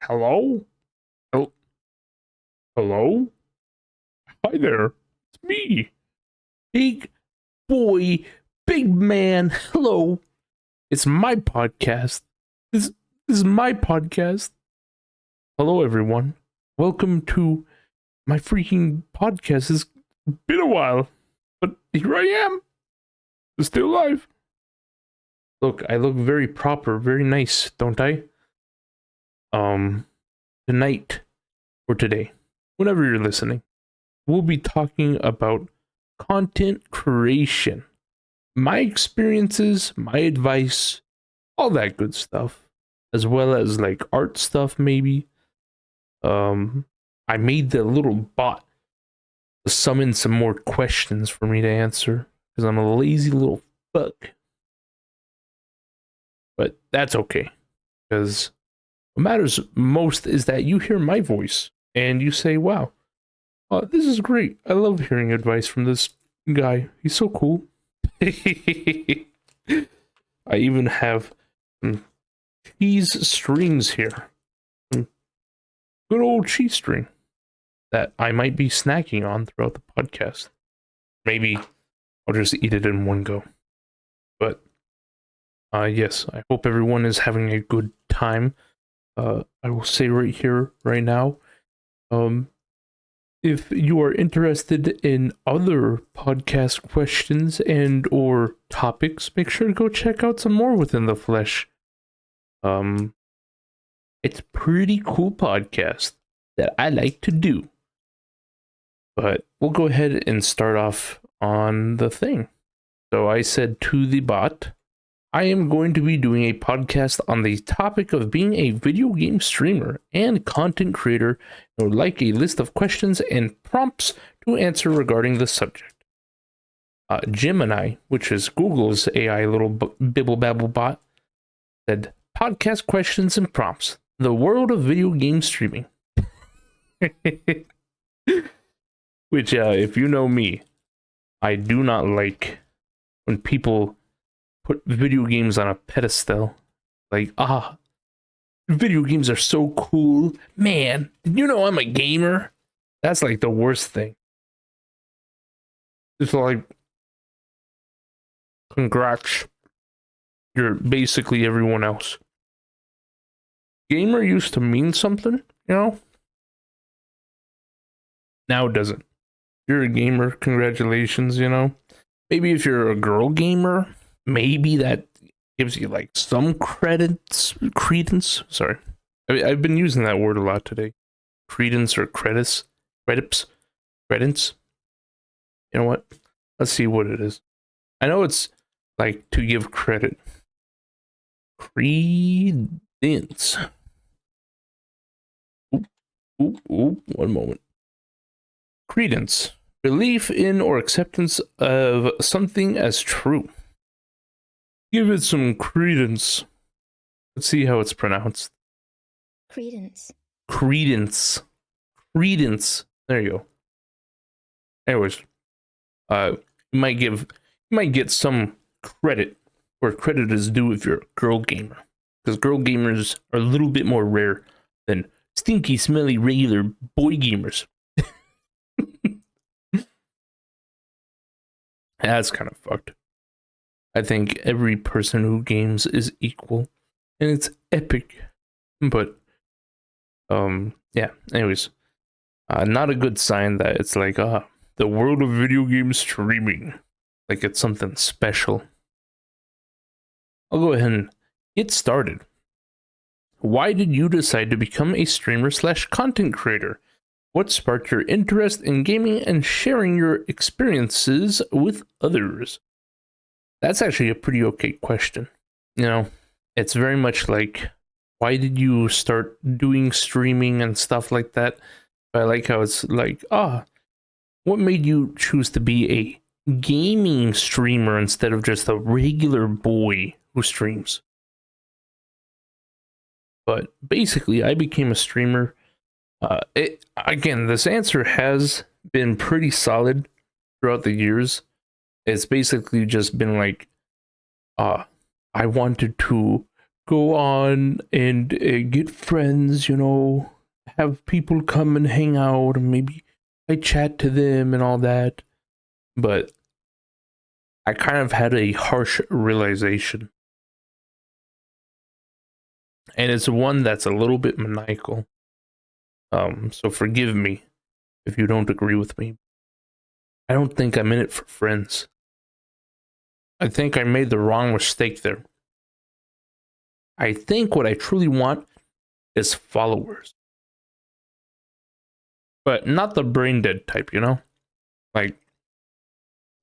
Hello? Hel- Hello? Hi there. It's me. Big boy, big man. Hello. It's my podcast. This is my podcast. Hello, everyone. Welcome to my freaking podcast. It's been a while, but here I am. Still alive. Look, I look very proper, very nice, don't I? Tonight or today, whenever you're listening, we'll be talking about content creation, my experiences, my advice, all that good stuff, as well as like art stuff, maybe. I made the little bot to summon some more questions for me to answer because I'm a lazy little fuck. But that's okay, because what matters most is that you hear my voice and you say, wow, this is great. I love hearing advice from this guy. He's so cool. I even have cheese strings here. Good old cheese string that I might be snacking on throughout the podcast. Maybe I'll just eat it in one go. But yes, I hope everyone is having a good time. I will say right here, right now, if you are interested in other podcast questions and or topics, make sure to go check out some more Within the Flesh. It's a pretty cool podcast that I like to do. But we'll go ahead and start off on the thing. So I said to the bot, I am going to be doing a podcast on the topic of being a video game streamer and content creator, and would like a list of questions and prompts to answer regarding the subject. Gemini, which is Google's AI little bibble babble bot, said, podcast questions and prompts, the world of video game streaming. Which, if you know me, I do not like when people put video games on a pedestal. Like, video games are so cool. Man, did you know I'm a gamer? That's like the worst thing. It's like, congrats. You're basically everyone else. Gamer used to mean something, you know? Now it doesn't. You're a gamer, congratulations, you know? Maybe if you're a girl gamer, maybe that gives you like some credence. Sorry. I've been using that word a lot today. Credence or credence. Credence. You know what? Let's see what it is. I know it's like to give credit. Credence. One moment. Credence. Belief in or acceptance of something as true. Give it some credence. Let's see how it's pronounced. Credence. Credence. Credence. There you go. Anyways, you might get some credit where credit is due if you're a girl gamer, because girl gamers are a little bit more rare than stinky, smelly, regular boy gamers. That's kind of fucked. I think every person who games is equal, and it's epic. But, yeah, anyways, not a good sign that it's like, the world of video game streaming, like it's something special. I'll go ahead and get started. Why did you decide to become a streamer / content creator? What sparked your interest in gaming and sharing your experiences with others? That's actually a pretty okay question. You know, it's very much like, why did you start doing streaming and stuff like that? I like how it's like, what made you choose to be a gaming streamer instead of just a regular boy who streams? But basically, I became a streamer. Again, this answer has been pretty solid throughout the years. It's basically just been like, I wanted to go on and get friends, you know, have people come and hang out, and maybe I chat to them and all that. But I kind of had a harsh realization. And it's one that's a little bit maniacal. So forgive me if you don't agree with me. I don't think I'm in it for friends. I think I made the wrong mistake there. I think what I truly want is followers. But not the brain dead type, you know? Like,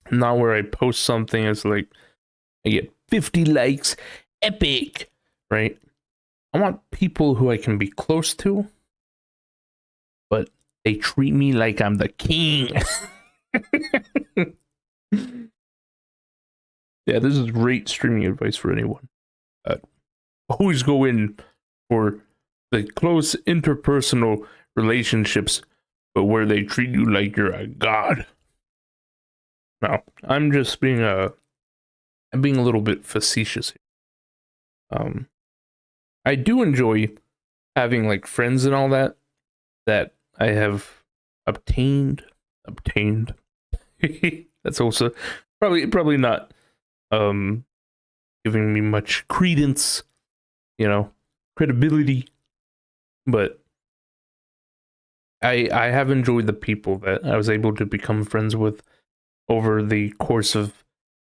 not where I post something, it's like, I get 50 likes, epic, right? I want people who I can be close to, but they treat me like I'm the king. Yeah, this is great streaming advice for anyone. Always go in for the close interpersonal relationships, but where they treat you like you're a god. No, I'm just being I'm being a little bit facetious here. I do enjoy having like friends and all that I have obtained. That's also probably not giving me much credence, you know, credibility, but I have enjoyed the people that I was able to become friends with over the course of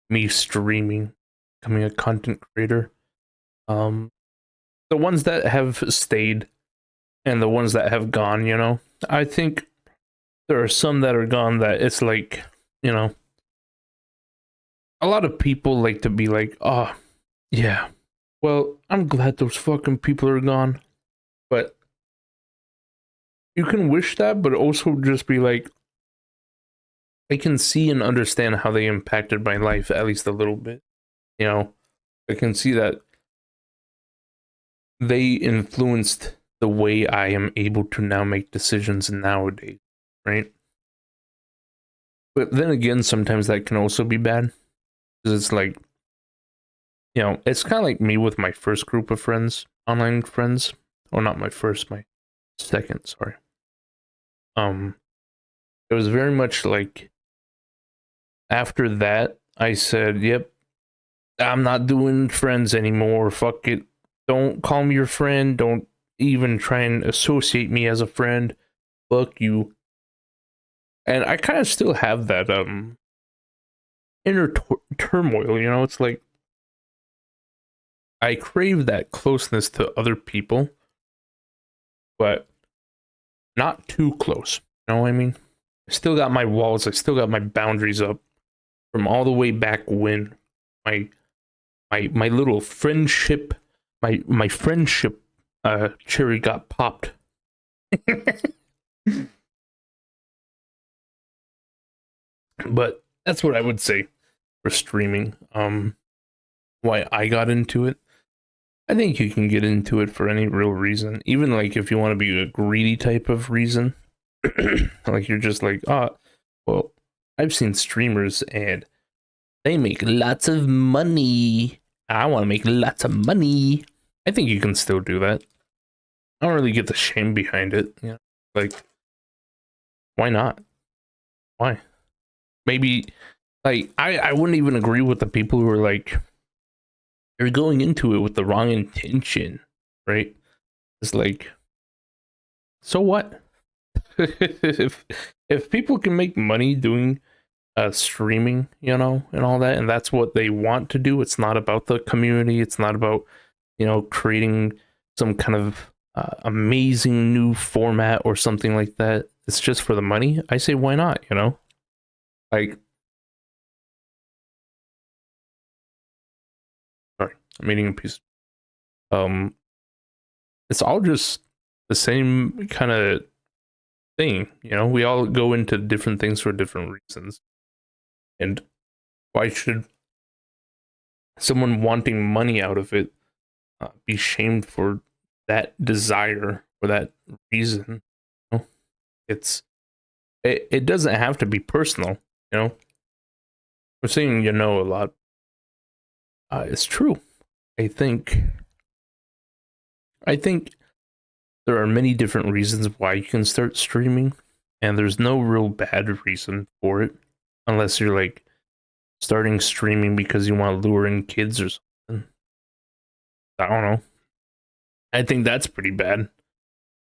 me streaming, becoming a content creator. The ones that have stayed and the ones that have gone, you know, I think there are some that are gone that it's like, you know, a lot of people like to be like, oh, yeah, well, I'm glad those fucking people are gone. But you can wish that, but also just be like, I can see and understand how they impacted my life at least a little bit. You know, I can see that they influenced the way I am able to now make decisions nowadays, right? But then again, sometimes that can also be bad. Because it's like, you know, it's kind of like me with my first group of friends, online friends. Or not my first, my second, sorry. It was very much like after that, I said, yep, I'm not doing friends anymore. Fuck it. Don't call me your friend. Don't even try and associate me as a friend. Fuck you. And I kind of still have that inner turmoil, you know? It's like I crave that closeness to other people, but not too close. You know what I mean? I still got my walls, I still got my boundaries up from all the way back when my little friendship my friendship cherry got popped. But that's what I would say for streaming. Why I got into it. I think you can get into it for any real reason. Even like if you want to be a greedy type of reason. Like you're just like, oh, well, I've seen streamers and they make lots of money. I want to make lots of money. I think you can still do that. I don't really get the shame behind it. You know? Like, why not? Why? Maybe, like, I wouldn't even agree with the people who are like, you're going into it with the wrong intention, right? It's like, so what? if people can make money doing streaming, you know, and all that, and that's what they want to do, it's not about the community, it's not about, you know, creating some kind of amazing new format or something like that. It's just for the money. I say, why not? You know, like, sorry, I'm eating a piece. It's all just the same kind of thing. You know, we all go into different things for different reasons, and why should someone wanting money out of it be shamed for that desire or that reason? You know? It doesn't have to be personal. You know, we're saying you know a lot. It's true. I think I think there are many different reasons why you can start streaming, and there's no real bad reason for it, unless you're like starting streaming because you want to lure in kids or something. I don't know. I think that's pretty bad.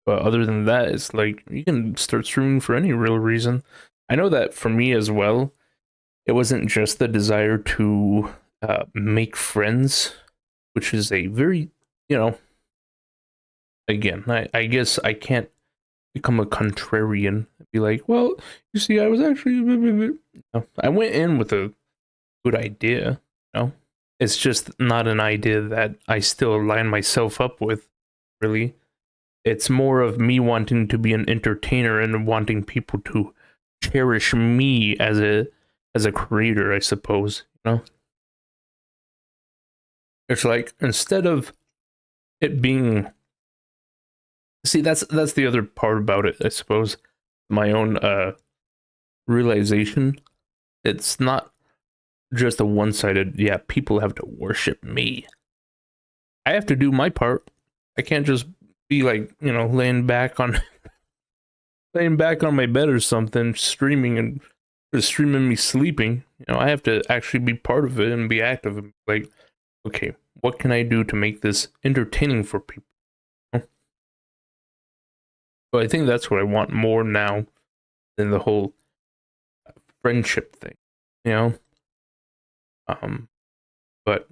But other than that, it's like you can start streaming for any real reason. I know that for me as well, it wasn't just the desire to make friends, which is a very, you know, again, I guess I can't become a contrarian and be like, well, you see, I was actually, no, I went in with a good idea, you know? It's just not an idea that I still line myself up with, really. It's more of me wanting to be an entertainer and wanting people to cherish me as a creator, I suppose, you know? It's like instead of it being, see, that's the other part about it, I suppose. My own realization. It's not just a one-sided, yeah, people have to worship me. I have to do my part. I can't just be like, you know, laying back on my bed or something, streaming and just streaming me sleeping. You know, I have to actually be part of it and be active and like, okay, what can I do to make this entertaining for people? So I think that's what I want more now than the whole friendship thing, you know? Um, but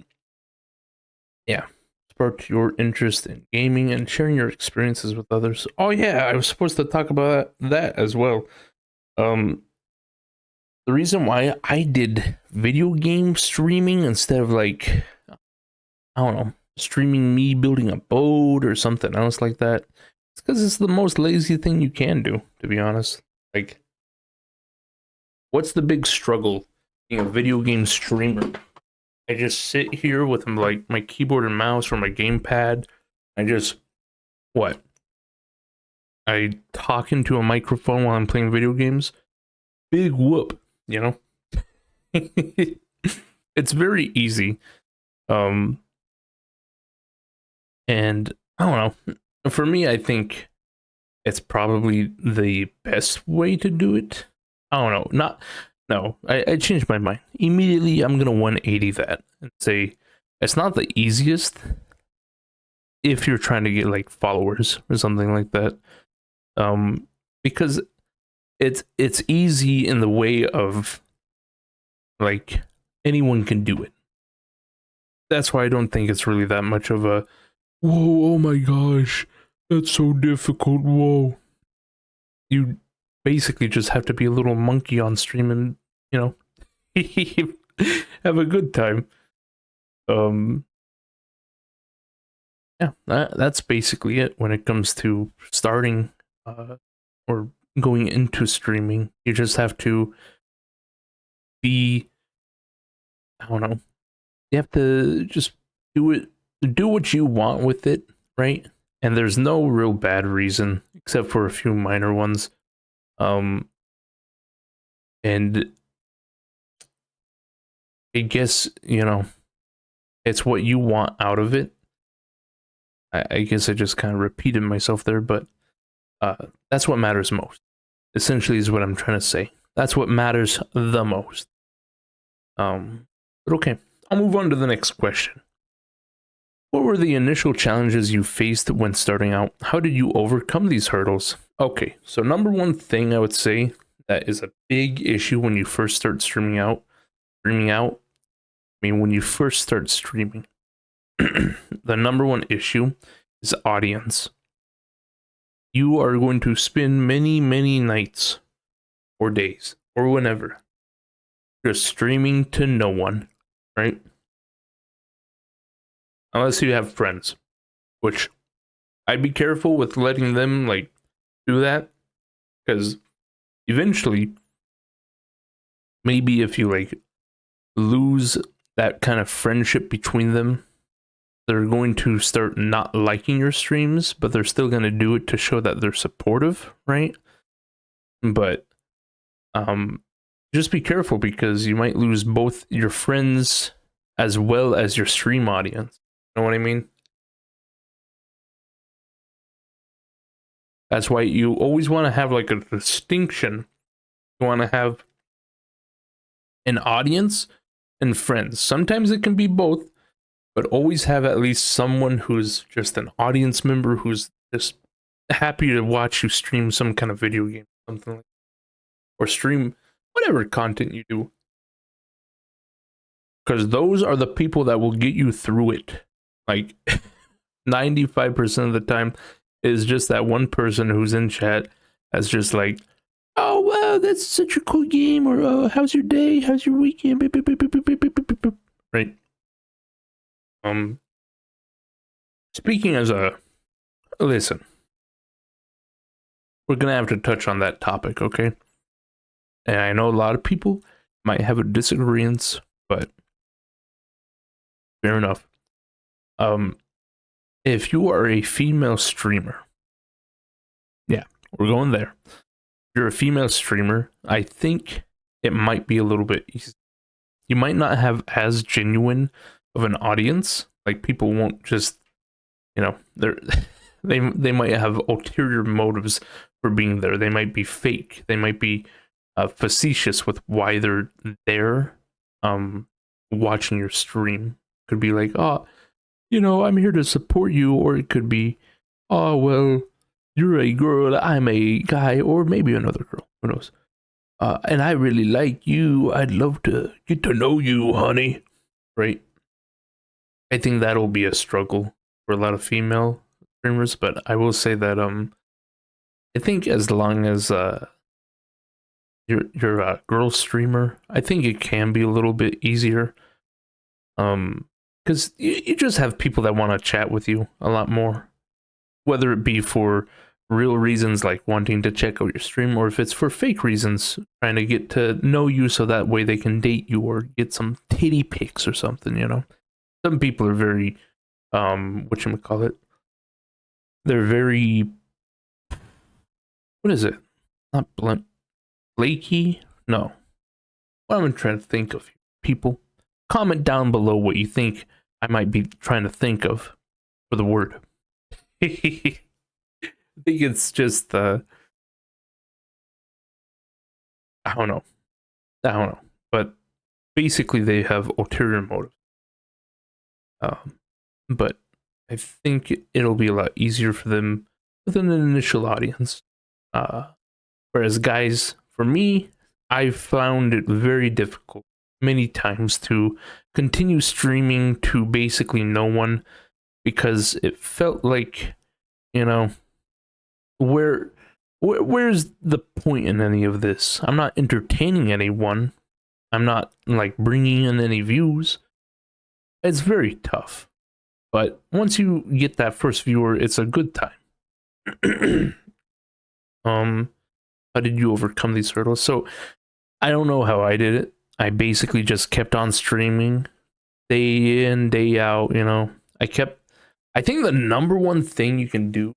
yeah, sparked your interest in gaming and sharing your experiences with others. Oh yeah, I was supposed to talk about that as well. Um, the reason why I did video game streaming instead of like, I don't know, streaming me building a boat or something else like that, it's because it's the most lazy thing you can do, to be honest. Like, what's the big struggle being a video game streamer? I just sit here with like my keyboard and mouse or my gamepad. I just what? I talk into a microphone while I'm playing video games. Big whoop, you know? It's very easy. Um and I don't know. For me, I think it's probably the best way to do it. I don't know. Not no, I changed my mind. Immediately I'm gonna 180 that and say it's not the easiest if you're trying to get like followers or something like that. Because it's easy in the way of like anyone can do it. That's why I don't think it's really that much of a whoa, oh my gosh, that's so difficult, whoa. You basically just have to be a little monkey on stream and, you know, have a good time. Um yeah, that's basically it when it comes to starting or going into streaming. You just have to be, I don't know, you have to just do it, do what you want with it, right? And there's no real bad reason except for a few minor ones. Um, and I guess, you know, it's what you want out of it. I guess I just kind of repeated myself there, but that's what matters most. Essentially, is what I'm trying to say. That's what matters the most. But okay, I'll move on to the next question. What were the initial challenges you faced when starting out? How did you overcome these hurdles? Okay, so number one thing I would say that is a big issue when you first start when you first start streaming, the number one issue is audience. You are going to spend many, many nights or days or whenever just streaming to no one, right? Unless you have friends, which I'd be careful with letting them like do that because eventually, maybe if you like lose that kind of friendship between them, they're going to start not liking your streams, but they're still going to do it to show that they're supportive, right? But just be careful because you might lose both your friends as well as your stream audience. You know what I mean? That's why you always want to have like a distinction. You want to have an audience and friends. Sometimes it can be both, but always have at least someone who's just an audience member who's just happy to watch you stream some kind of video game, something like, or stream whatever content you do. Because those are the people that will get you through it. Like 95% of the time is just that one person who's in chat that's just like, oh wow, that's such a cool game, or oh, how's your day? How's your weekend? Right. Speaking as a listen, we're gonna have to touch on that topic, okay? And I know a lot of people might have a disagreement, but fair enough. If you are a female streamer, yeah, we're going there. If you're a female streamer, I think it might be a little bit easy. You might not have as genuine of an audience. Like, people won't just, you know, they might have ulterior motives for being there. They might be fake. They might be facetious with why they're there, watching your stream. Could be like, oh, you know, I'm here to support you, or it could be, oh, well, you're a girl, I'm a guy, or maybe another girl, who knows. And I really like you. I'd love to get to know you, honey. Right? I think that'll be a struggle for a lot of female streamers, but I will say that I think as long as you're a girl streamer, I think it can be a little bit easier. Because you just have people that want to chat with you a lot more, whether it be for real reasons like wanting to check out your stream, or if it's for fake reasons, trying to get to know you so that way they can date you or get some titty pics or something, you know. Some people are very whatchamacallit, they're very, what is it, not blunt, flaky, no, what I'm trying to think of, people, comment down below what you think I might be trying to think of for the word. I think it's just I don't know, but basically they have ulterior motives. But I think it'll be a lot easier for them with an initial audience. Whereas guys, for me, I found it very difficult many times to continue streaming to basically no one, because it felt like, you know, where's the point in any of this? I'm not entertaining anyone. I'm not like bringing in any views. It's very tough. But once you get that first viewer, it's a good time. How did you overcome these hurdles? So I don't know how I did it. I basically just kept on streaming day in, day out, you know. I think the number one thing you can do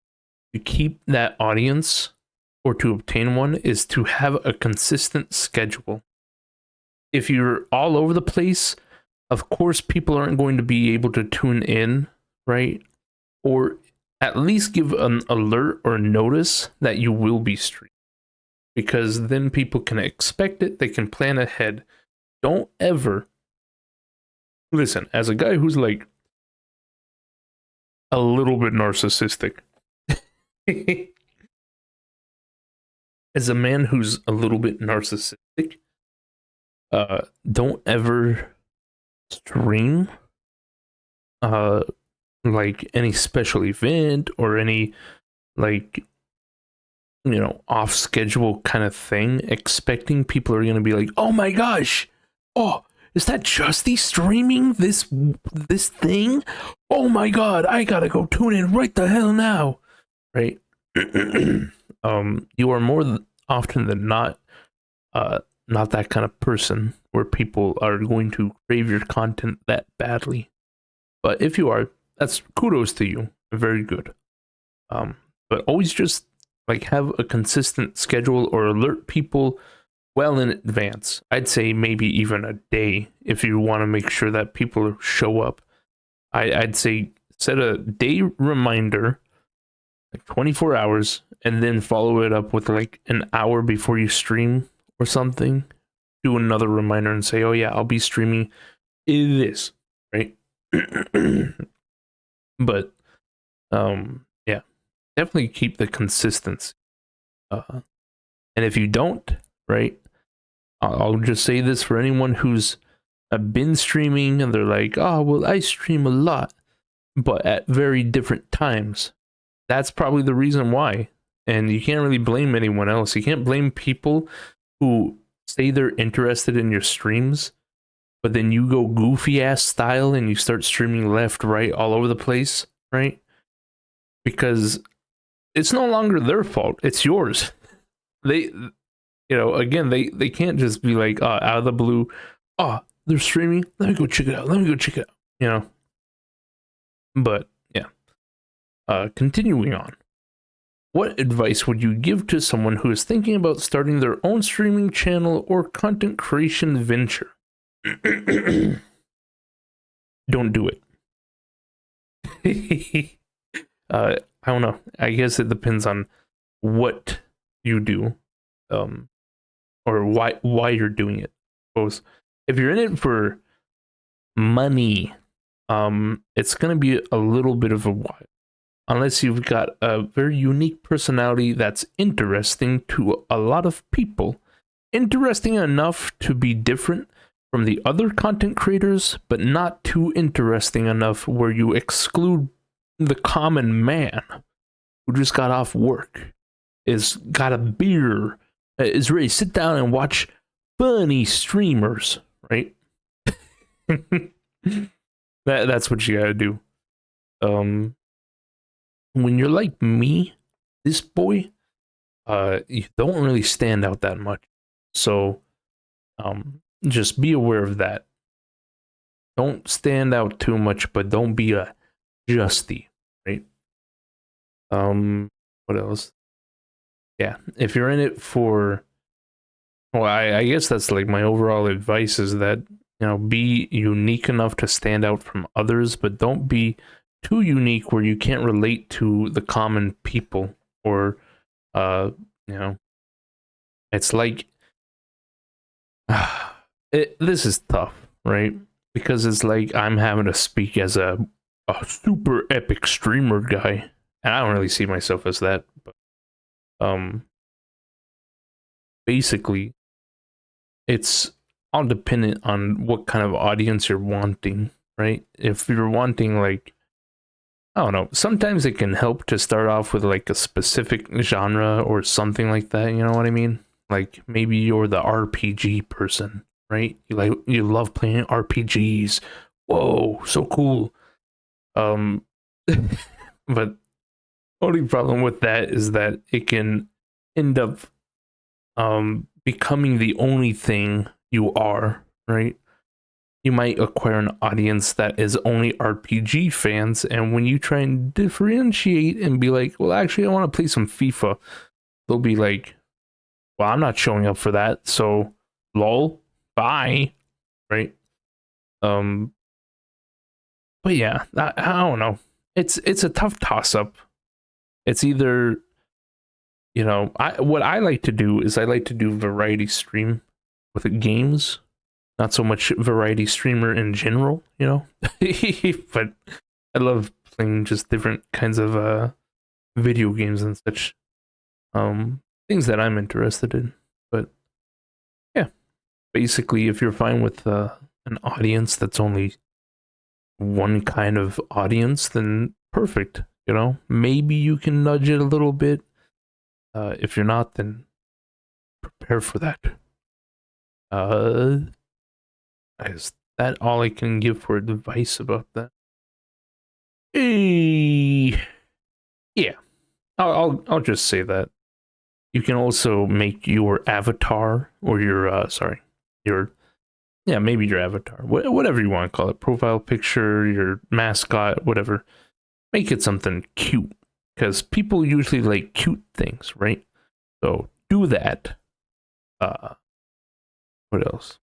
to keep that audience or to obtain one is to have a consistent schedule. If you're all over the place, of course people aren't going to be able to tune in, right? Or at least give an alert or notice that you will be streaming, because then people can expect it, they can plan ahead. Don't ever, listen, as a guy who's like a little bit narcissistic, as a man who's a little bit narcissistic, don't ever stream like any special event or any, like, you know, off schedule kind of thing, expecting people are going to be like, oh my gosh, oh, is that Justy streaming this thing? Oh my god, I gotta go tune in right the hell now, right? You are more often than not not that kind of person where people are going to crave your content that badly. But if you are, that's kudos to you, very good. But always just like have a consistent schedule or alert people well in advance. I'd say maybe even a day if you want to make sure that people show up. I'd say set a day reminder like 24 hours, and then follow it up with like an hour before you stream or something. Do another reminder and say, "Oh yeah, I'll be streaming this," right? But yeah, definitely keep the consistency. And if you don't, right, I'll just say this for anyone who's been streaming and they're like, "Oh, well, I stream a lot, but at very different times." That's probably the reason why. And you can't really blame anyone else. You can't blame people who say they're interested in your streams, but then you go goofy ass style and you start streaming left, right, all over the place, right? Because it's no longer their fault. It's yours. They, again, they can't just be like, out of the blue, they're streaming. Let me go check it out. Let me go check it out. But yeah. Continuing on. What advice would you give to someone who is thinking about starting their own streaming channel or content creation venture? Don't do it. I don't know. I guess it depends on what you do, or why you're doing it. Suppose if you're in it for money, it's gonna be a little bit of a while. Unless you've got a very unique personality that's interesting to a lot of people. Interesting enough to be different from the other content creators, but not too interesting enough where you exclude the common man who just got off work, is got a beer, is ready to sit down and watch funny streamers, right? That's what you gotta do. When you're like me, this boy, you don't really stand out that much. So, just be aware of that. Don't stand out too much, but don't be a Justy, right? What else? Yeah, if you're in it for, well, I guess that's like my overall advice is that, be unique enough to stand out from others, but don't be too unique where you can't relate to the common people, or it's like this is tough, right? Because it's like I'm having to speak as a super epic streamer guy, and I don't really see myself as that, but basically it's all dependent on what kind of audience you're wanting, right? If you're wanting, like, I don't know, sometimes it can help to start off with like a specific genre or something like that, you know what I mean? Like maybe you're the RPG person, right? You love playing RPGs. Whoa, so cool. But only problem with that is that it can end up becoming the only thing you are, right? You might acquire an audience that is only RPG fans, and when you try and differentiate and be like, well, actually, I want to play some FIFA, they'll be like, well, I'm not showing up for that, so lol, bye, right? But yeah, I don't know. It's a tough toss up. It's either, what I like to do is I like to do variety stream with games. Not so much variety streamer in general, but I love playing just different kinds of video games and such, things that I'm interested in. But yeah, basically, if you're fine with an audience that's only one kind of audience, then perfect. Maybe you can nudge it a little bit. If you're not, then prepare for that. Is that all I can give for advice about that? Yeah, I'll just say that. You can also make your avatar, or maybe your avatar, whatever you want to call it, profile picture, your mascot, whatever. Make it something cute, because people usually like cute things, right? So do that. What else?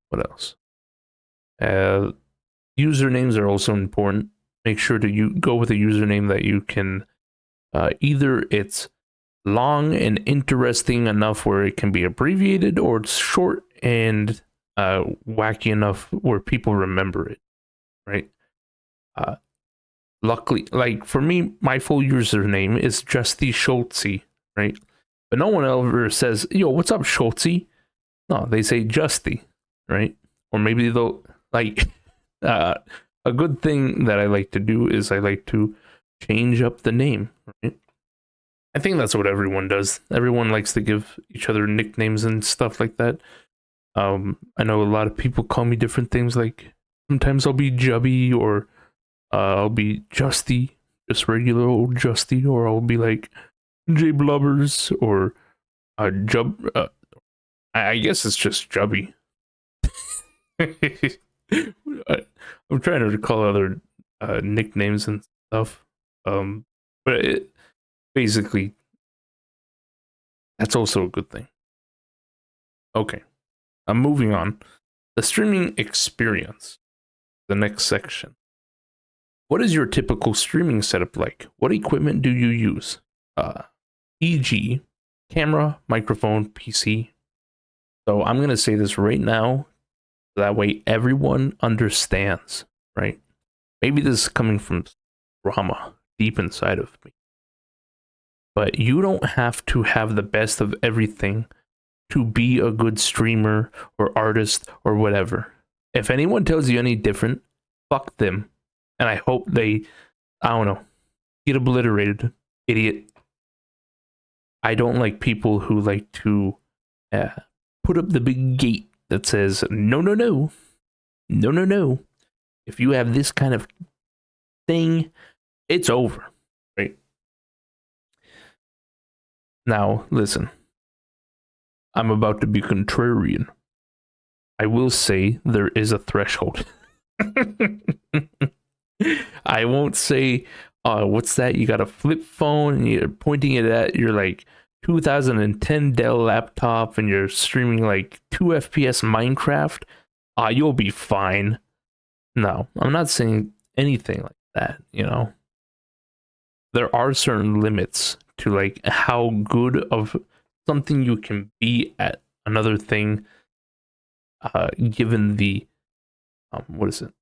Usernames are also important. Make sure to go with a username that you can Either it's long and interesting enough where it can be abbreviated, or it's short and wacky enough where people remember it, right? Luckily, like for me, my full username is JustySchultzy, right? But no one ever says, "Yo, what's up, Schultzy?" No, they say Justy, right? Or maybe they'll like a good thing that I like to do is I like to change up the name, right? I think that's what everyone does. Everyone likes to give each other nicknames and stuff like that. I know a lot of people call me different things. Like sometimes I'll be Jubby, or I'll be Justy, just regular old Justy, or I'll be like J Blubbers, or Jub. I guess it's just Jubby. I'm trying to recall other nicknames and stuff. But basically, that's also a good thing. Okay, I'm moving on. The streaming experience. The next section. What is your typical streaming setup like? What equipment do you use? E.g., camera, microphone, PC. So I'm going to say this right now. That way everyone understands, right? Maybe this is coming from trauma deep inside of me. But you don't have to have the best of everything to be a good streamer or artist or whatever. If anyone tells you any different, fuck them. And I hope they, I don't know, get obliterated, idiot. I don't like people who like to put up the big gate that says, no, no, no, no, no, no. If you have this kind of thing, it's over, right? Now, listen, I'm about to be contrarian. I will say there is a threshold. I won't say, what's that? You got a flip phone and you're pointing it at your like 2010 Dell laptop and you're streaming like 2 FPS Minecraft. You'll be fine. No, I'm not saying anything like that, you know. There are certain limits to like how good of something you can be at another thing, given the what is it?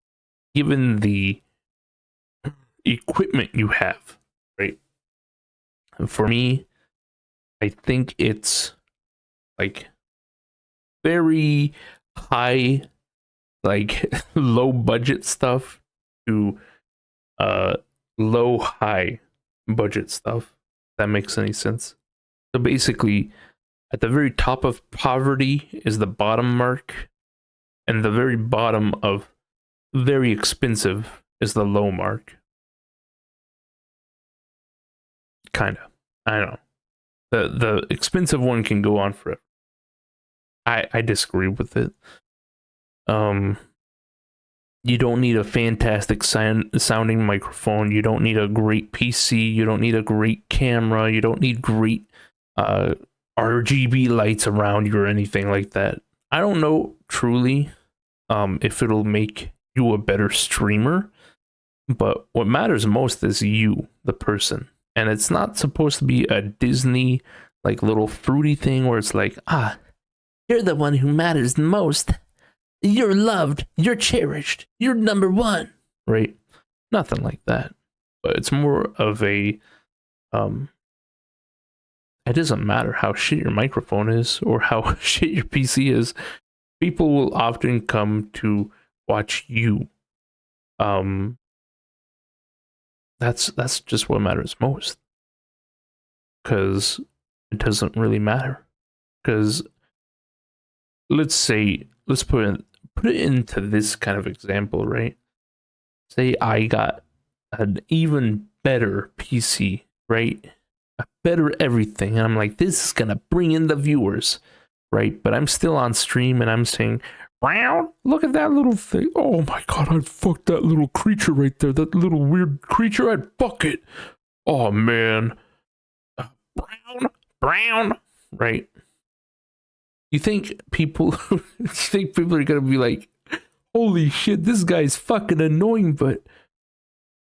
Given the equipment you have, right? And for me, I think it's like very high, like low budget stuff to low high budget stuff. If that makes any sense. So basically, at the very top of poverty is the bottom mark, and the very bottom of very expensive is the low mark. Kind of. I don't know. The expensive one can go on forever. I disagree with it. You don't need a fantastic sounding microphone. You don't need a great PC. You don't need a great camera. You don't need great RGB lights around you or anything like that. I don't know truly if it'll make you a better streamer, but what matters most is you, the person. And it's not supposed to be a Disney like little fruity thing where it's like, you're the one who matters most. You're loved, you're cherished, you're number one, right? Nothing like that. But it's more of a it doesn't matter how shit your microphone is or how shit your PC is. People will often come to watch you. That's just what matters most. Because it doesn't really matter. Because let's put it into this kind of example, right? Say I got an even better PC, right? A better everything, and I'm like, this is gonna bring in the viewers, right? But I'm still on stream and I'm saying, wow, look at that little thing. Oh my god, I'd fuck that little creature right there. That little weird creature, I'd fuck it. Oh man. Brown, right? You think people are gonna be like, holy shit, this guy's fucking annoying, but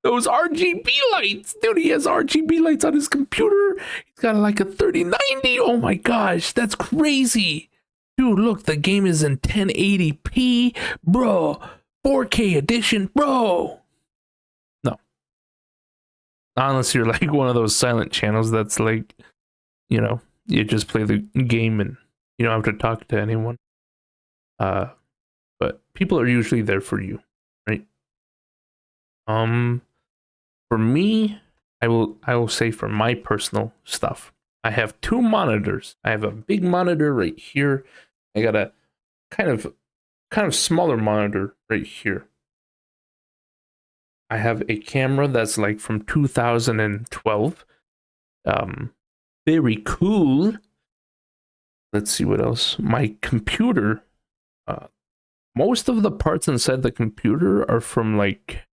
Those RGB lights, dude. He has RGB lights on his computer. He's got like a 3090. Oh my gosh, that's crazy, dude. Look, the game is in 1080p, bro. 4K edition, bro. No, unless you're like one of those silent channels that's like, you know, you just play the game and you don't have to talk to anyone. But people are usually there for you, right? For me, I will say for my personal stuff, I have two monitors. I have a big monitor right here. I got a kind of smaller monitor right here. I have a camera that's like from 2012. Very cool. Let's see what else. My computer, most of the parts inside the computer are from like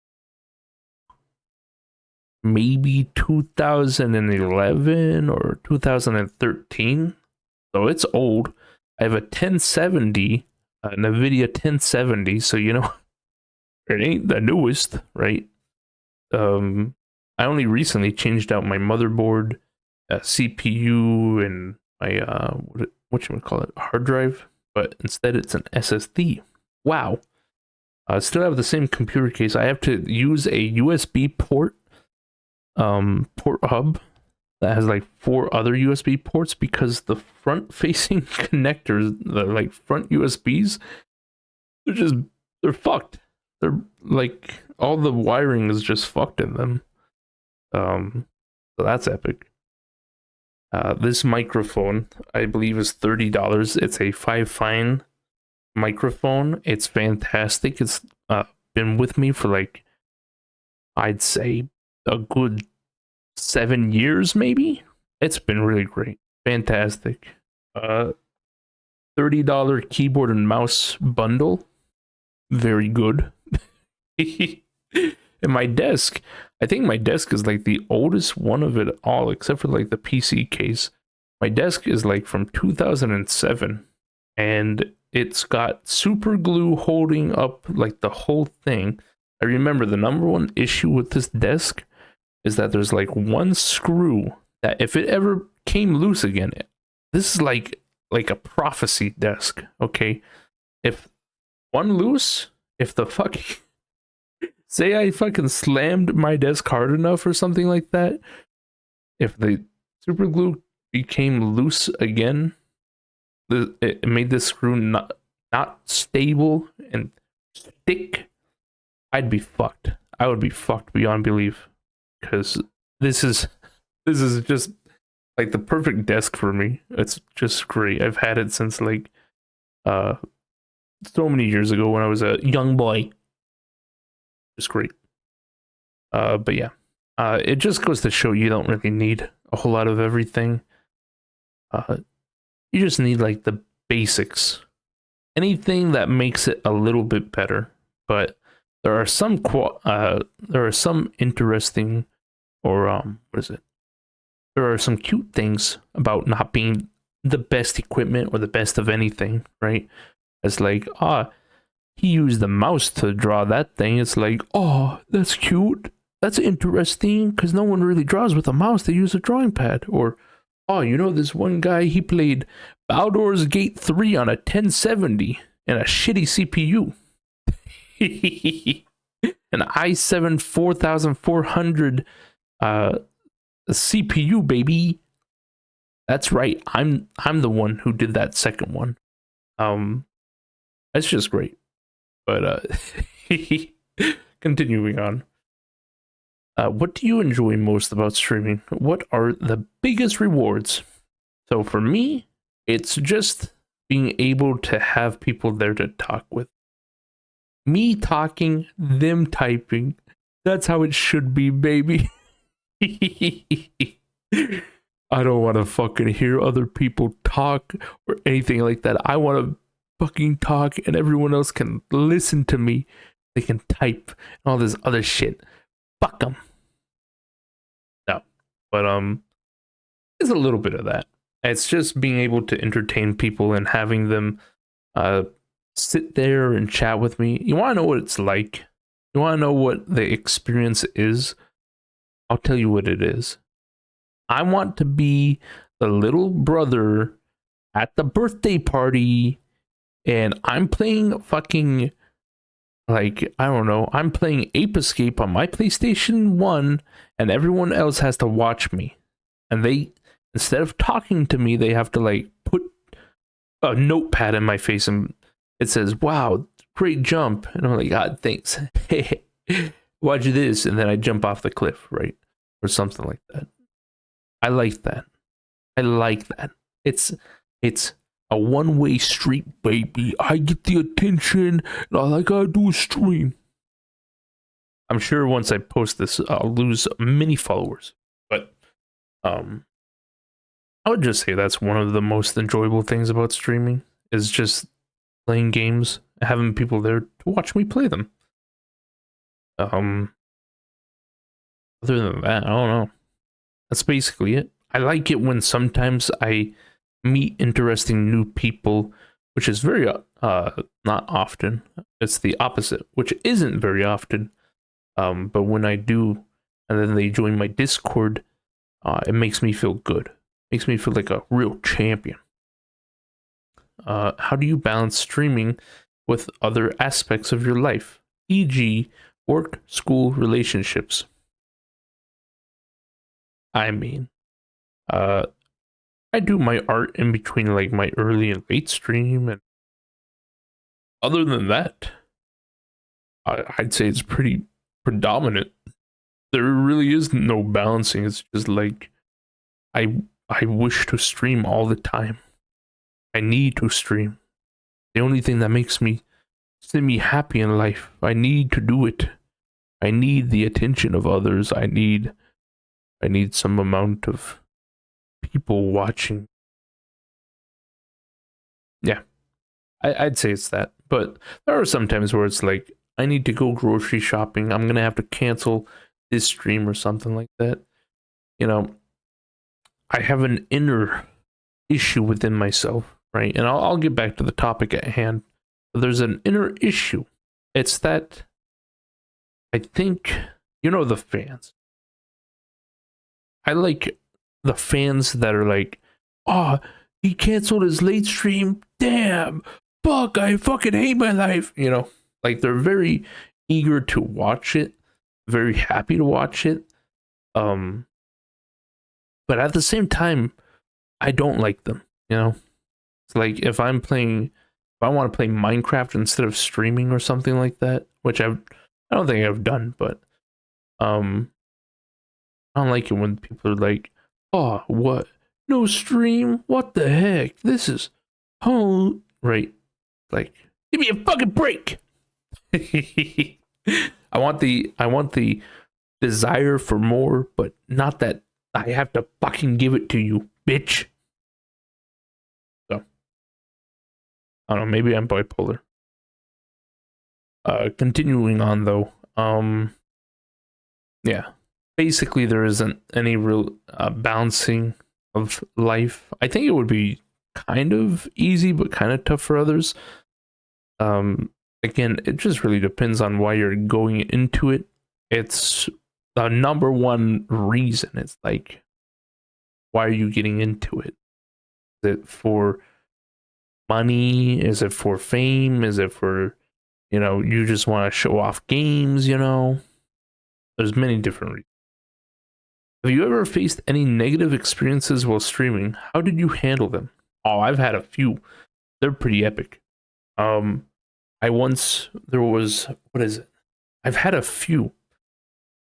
maybe 2011 or 2013. So it's old. I have a 1070, NVIDIA 1070. So, you know, it ain't the newest, right? I only recently changed out my motherboard, CPU, and my, whatchamacallit, hard drive. But instead it's an SSD. Wow. I still have the same computer case. I have to use a USB port hub that has like 4 other USB ports because the front facing connectors, the like front USBs, they're fucked. They're like all the wiring is just fucked in them. So that's epic. This microphone I believe is $30. It's a 5-fine microphone. It's fantastic. It's been with me for like, I'd say, a good 7 years, maybe. It's been really great. Fantastic. $30 keyboard and mouse bundle. Very good. And my desk, I think my desk is like the oldest one of it all, except for like the PC case. My desk is like from 2007, and it's got super glue holding up like the whole thing. I remember the number one issue with this desk is that there's like one screw that if it ever came loose again, this is like a prophecy desk, okay? If one loose, if the fucking say I fucking slammed my desk hard enough or something like that, if the super glue became loose again, it made this screw not stable and stick, I'd be fucked. I would be fucked beyond belief, because this is just like the perfect desk for me. It's just great. I've had it since like so many years ago when I was a young boy. It's great. But yeah, it just goes to show you don't really need a whole lot of everything. You just need like the basics. Anything that makes it a little bit better. But there are some interesting, or what is it? There are some cute things about not being the best equipment or the best of anything, right? It's like, he used the mouse to draw that thing. It's like, oh, that's cute. That's interesting, because no one really draws with a mouse. They use a drawing pad. Or, oh, you know, this one guy, he played Baldur's Gate 3 on a 1070 and a shitty CPU. An i7 4400 CPU, baby. That's right. I'm the one who did that second one. It's just great. But continuing on. What do you enjoy most about streaming? What are the biggest rewards? So for me, it's just being able to have people there to talk with. Me talking, them typing. That's how it should be, baby. I don't want to fucking hear other people talk or anything like that. I want to fucking talk and everyone else can listen to me. They can type and all this other shit. Fuck them. No. But it's a little bit of that. It's just being able to entertain people and having them sit there and chat with me. You want to know what it's like You want to know what the experience is? I'll tell you what it is. I want to be the little brother at the birthday party, and I'm playing fucking, like, I don't know, I'm playing Ape Escape on my PlayStation 1, and everyone else has to watch me. And they, instead of talking to me, they have to, like, put a notepad in my face and it says, "Wow, great jump." And I'm like, "God, thanks." Watch this. And then I jump off the cliff, right? Or something like that. I like that. I like that. It's a one-way street, baby. I get the attention, and all I gotta do is stream. I'm sure once I post this, I'll lose many followers. But I would just say that's one of the most enjoyable things about streaming is just playing games, having people there to watch me play them. Other than that, I don't know. That's basically it. I like it when sometimes I meet interesting new people, which is very not often. It's the opposite, which isn't very often. But when I do, and then they join my Discord, it makes me feel good. Makes me feel like a real champion. How do you balance streaming with other aspects of your life, e.g., work, school, relationships? I mean, I do my art in between like my early and late stream, and other than that, I'd say it's pretty predominant. There really is no balancing. It's just like I wish to stream all the time. I need to stream. The only thing that makes me happy in life. I need to do it. I need the attention of others. I need some amount of people watching. Yeah, I'd say it's that. But there are some times where it's like, I need to go grocery shopping. I'm going to have to cancel this stream or something like that. You know, I have an inner issue within myself, right? And I'll get back to the topic at hand. But there's an inner issue. It's that I think, you know, the fans. I like the fans that are like, "Oh, he canceled his late stream. Damn, fuck, I fucking hate my life." You know, like they're very eager to watch it, very happy to watch it. But at the same time, I don't like them. You know, it's like if I'm playing, if I want to play Minecraft instead of streaming or something like that, which I don't think I've done, but um, I don't like it when people are like, "Oh, what? No stream? What the heck? This is right." Like, give me a fucking break. I want the desire for more, but not that I have to fucking give it to you, bitch. So, I don't know, maybe I'm bipolar. Continuing on though, yeah. Basically there isn't any real balancing of life. I think it would be kind of easy but kind of tough for others. Again, it just really depends on why you're going into it. It's the number one reason. It's like, why are you getting into it? Is it for money? Is it for fame? Is it for, you know, you just want to show off games, you know? There's many different reasons. Have you ever faced any negative experiences while streaming? How did you handle them? Oh, I've had a few. They're pretty epic. I once, there was, what is it? I've had a few.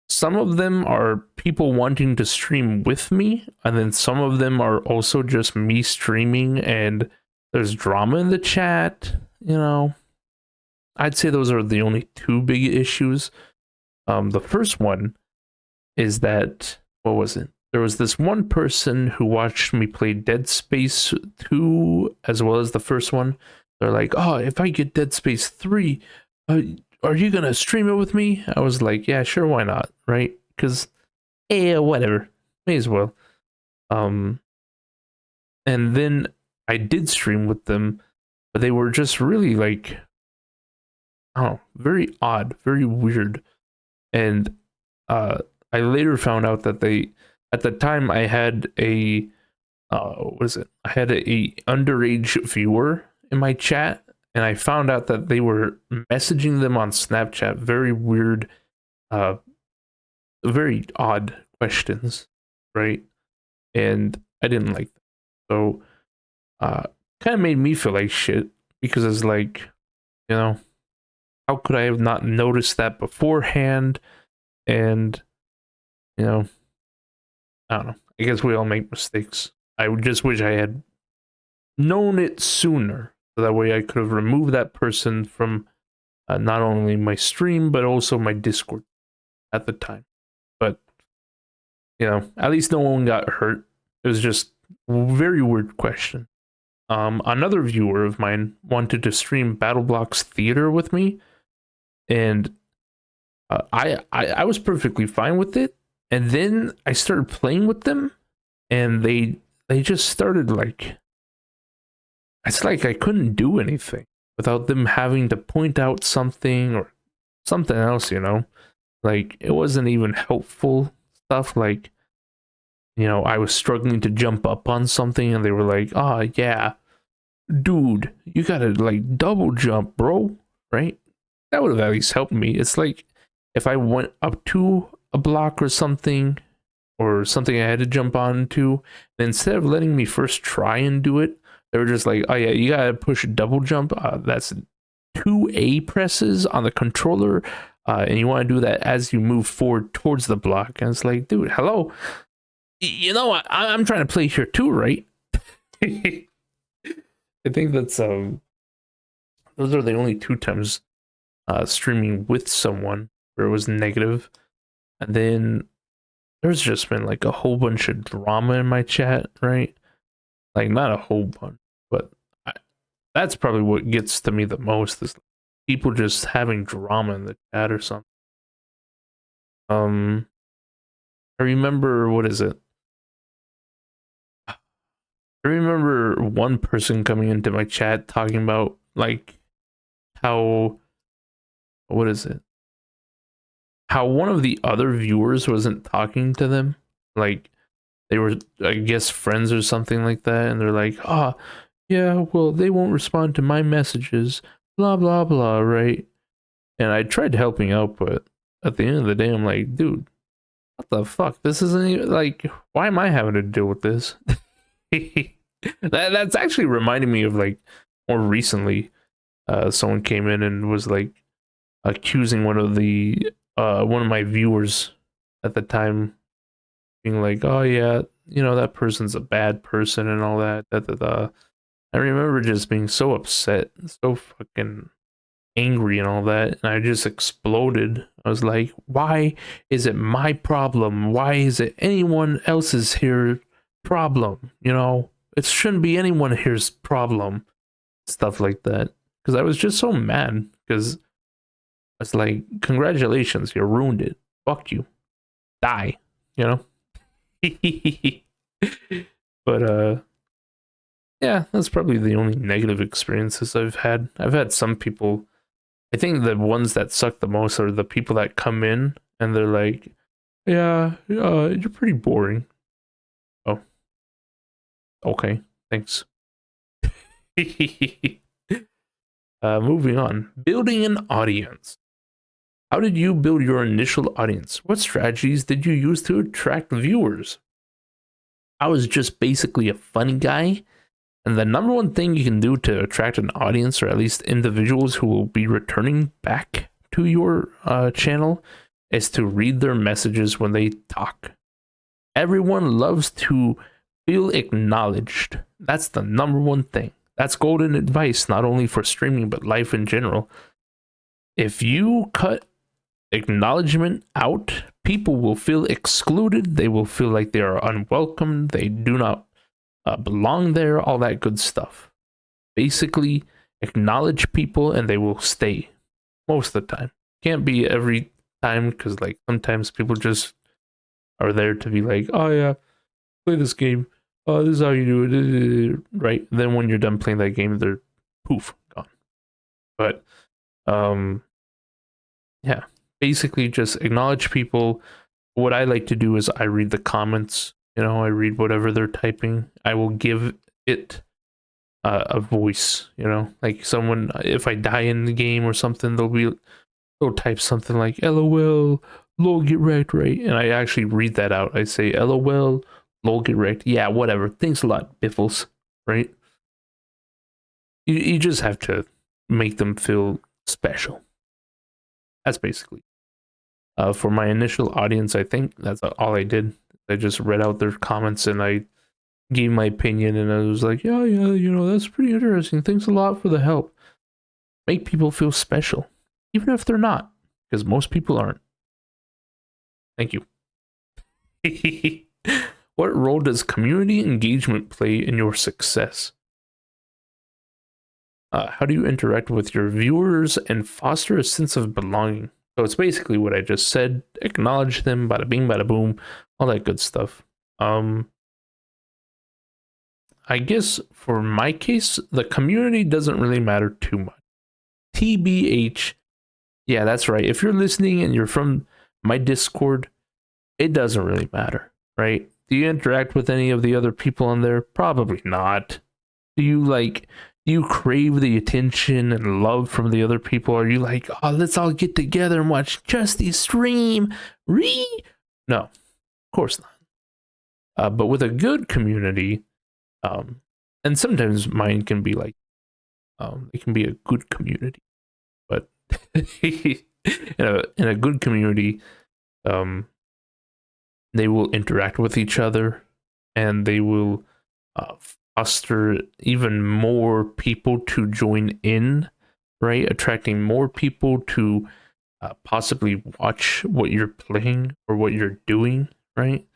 Some of them are people wanting to stream with me, and then some of them are also just me streaming and there's drama in the chat, you know. I'd say those are the only two big issues. The first one is that, what was it? There was this one person who watched me play Dead Space 2 as well as the first one. They're like, "Oh, if I get Dead Space 3, are you gonna stream it with me?" I was like, "Yeah, sure, why not?" Right? Because, yeah, whatever, may as well. And then I did stream with them, but they were just really like, I don't know, very odd, very weird. And I later found out that at the time, I had a what is it? I had a underage viewer in my chat, and I found out that they were messaging them on Snapchat. Very weird, uh, very odd questions, right? And I didn't like that. So, uh, kind of made me feel like shit because it's like, you know, how could I have not noticed that beforehand? And, you know, I don't know. I guess we all make mistakes. I would just wish I had known it sooner. So that way I could have removed that person from not only my stream, but also my Discord at the time. But, you know, at least no one got hurt. It was just a very weird question. Another viewer of mine wanted to stream BattleBlocks Theater with me, and I was perfectly fine with it. And then I started playing with them, and they just started like, it's like I couldn't do anything without them having to point out something or something else, you know? Like, it wasn't even helpful stuff. Like, you know, I was struggling to jump up on something, and they were like, oh, yeah, dude, you gotta, like, double jump, bro, right? That would have at least helped me. It's like if I went up to a block or something I had to jump onto, and instead of letting me first try and do it, they were just like, oh yeah, you gotta push double jump. That's 2A presses on the controller, and you want to do that as you move forward towards the block. And it's like, dude, hello, you know, I'm trying to play here too, right? I think that's those are the only two times streaming with someone where it was negative. And then there's just been like a whole bunch of drama in my chat, right? Like, not a whole bunch, but that's probably what gets to me the most is people just having drama in the chat or something. I remember, what is it? I remember one person coming into my chat talking about like how, what is it? How one of the other viewers wasn't talking to them. Like, they were, I guess, friends or something like that, and they're like, ah, oh, yeah, well, they won't respond to my messages, blah blah blah, right? And I tried helping out, but at the end of the day, I'm like, dude, what the fuck? This isn't even like, why am I having to deal with this? That's actually reminding me of like more recently, someone came in and was like accusing one of my viewers at the time, being like, oh yeah, you know, that person's a bad person and all that. Da, da, da. I remember just being so upset, so fucking angry and all that, and I just exploded. I was like, why is it my problem? Why is it anyone else's here problem? You know, it shouldn't be anyone here's problem. Stuff like that. Because I was just so mad, because it's like, congratulations, you ruined it. Fuck you. Die. You know? But yeah, that's probably the only negative experiences I've had. I've had some people, I think the ones that suck the most are the people that come in and they're like, yeah, you're pretty boring. Oh, okay, thanks. Moving on. Building an audience. How did you build your initial audience? What strategies did you use to attract viewers? I was just basically a funny guy. And the number one thing you can do to attract an audience, or at least individuals who will be returning back to your channel, is to read their messages when they talk. Everyone loves to feel acknowledged. That's the number one thing. That's golden advice, not only for streaming, but life in general. If you cut acknowledgement out, people will feel excluded. They will feel like they are unwelcome. They do not belong there, all that good stuff. Basically, acknowledge people and they will stay most of the time. Can't be every time, because like sometimes people just are there to be like, oh yeah, play this game. Oh, this is how you do it, right? Then when you're done playing that game, they're poof, gone. But Yeah, basically just acknowledge people. What I like to do is I read the comments. I read whatever they're typing. I will give it a voice. Like someone, if I die in the game or something, they'll type something like "LOL, lol, get wrecked," right? And I actually read that out. I say "LOL, lol, get wrecked." Yeah, whatever. Thanks a lot, Biffles. Right? You just have to make them feel special. That's basically. For my initial audience, I think that's all I did. I just read out their comments and I gave my opinion, and I was like, yeah, that's pretty interesting. Thanks a lot for the help. Make people feel special, even if they're not, because most people aren't. Thank you. What role does community engagement play in your success? How do you interact with your viewers and foster a sense of belonging? So it's basically what I just said. Acknowledge them, bada bing, bada boom, all that good stuff. I guess for my case, the community doesn't really matter too much. TBH, yeah, that's right. If you're listening and you're from my Discord, it doesn't really matter, right? Do you interact with any of the other people on there? Probably not. Do you crave the attention and love from the other people? Are you like, oh, let's all get together and watch Justy stream? No, of course not. But with a good community, and sometimes mine can be like, it can be a good community, but in a good community, they will interact with each other, and they will foster even more people to join in, right? Attracting more people to possibly watch what you're playing or what you're doing, right?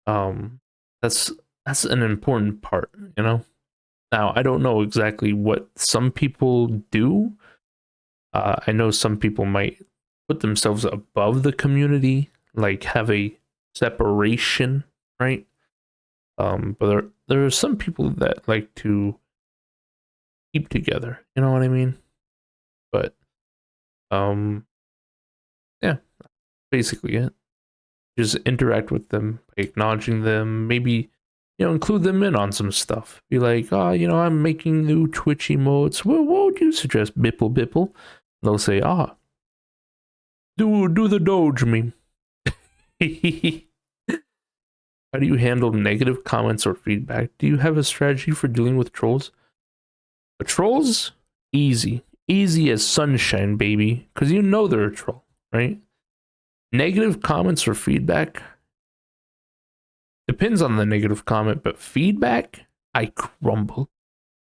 Um, that's that's an important part. Now, I don't know exactly what some people do. I know some people might put themselves above the community, like have a separation, right? But there are some people that like to keep together. You know what I mean? But yeah, basically it. Just interact with them by acknowledging them. Maybe include them in on some stuff. Be like, oh, I'm making new Twitch emotes. Well, what would you suggest, Bipple Bipple? They'll say, do the Doge meme. How do you handle negative comments or feedback? Do you have a strategy for dealing with trolls? The trolls, easy. Easy as sunshine, baby. Because they're a troll, right? Negative comments or feedback depends on the negative comment, but feedback, I crumble.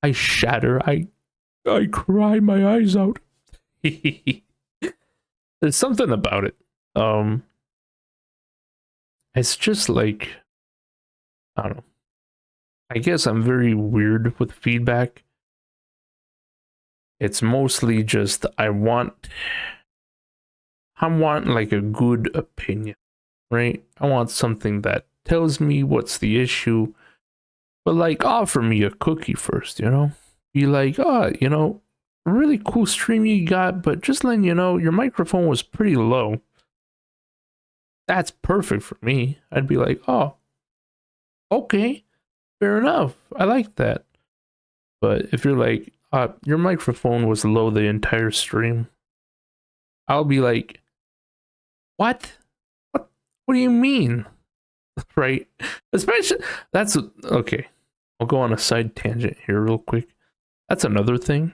I shatter. I cry my eyes out. There's something about it. It's just like, I don't know. I guess I'm very weird with feedback. It's mostly just I want like a good opinion, right? I want something that tells me what's the issue, but like offer me a cookie first, Be like, really cool stream you got, but just letting you know, your microphone was pretty low. That's perfect for me. I'd be like, oh, okay, fair enough. I like that. But if you're like, your microphone was low the entire stream, I'll be like, what? What do you mean? Right? Especially, that's okay. I'll go on a side tangent here real quick. That's another thing.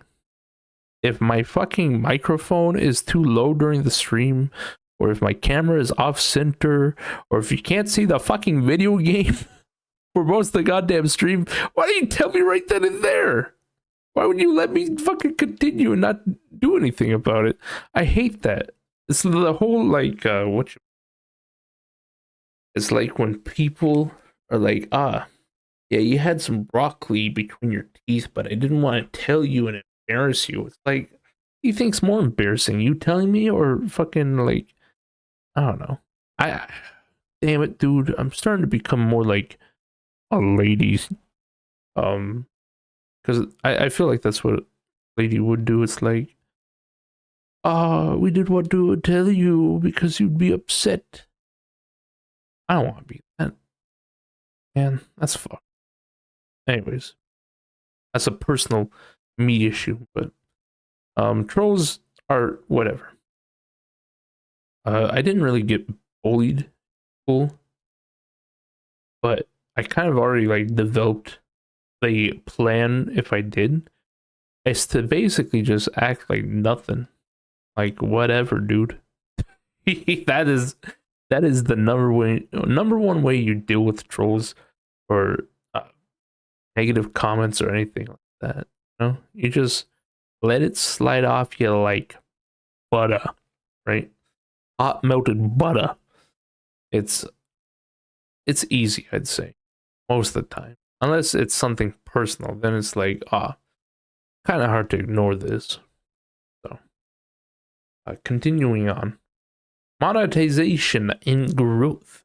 If my fucking microphone is too low during the stream, or if my camera is off center, or if you can't see the fucking video game for most of the goddamn stream, why don't you tell me right then and there? Why would you let me fucking continue and not do anything about it? I hate that. It's the whole like it's like when people are like, yeah, you had some broccoli between your teeth, but I didn't want to tell you and embarrass you. It's like, you think's more embarrassing, you telling me or fucking like, I don't know. Damn it, dude, I'm starting to become more like a lady. Because I feel like that's what a lady would do. It's like, we didn't want to tell you because you'd be upset. I don't want to be that. Man, that's fucked. Anyways, that's a personal me issue, but trolls are whatever. I didn't really get bullied, cool, but I kind of already like developed the plan if I did, is to basically just act like nothing, like whatever, dude. that is the number one way you deal with trolls or negative comments or anything like that. You know, you just let it slide off you like butter, right? Hot melted butter. It's easy, I'd say, most of the time. Unless it's something personal, then it's like, kind of hard to ignore this. So, continuing on. Monetization and growth.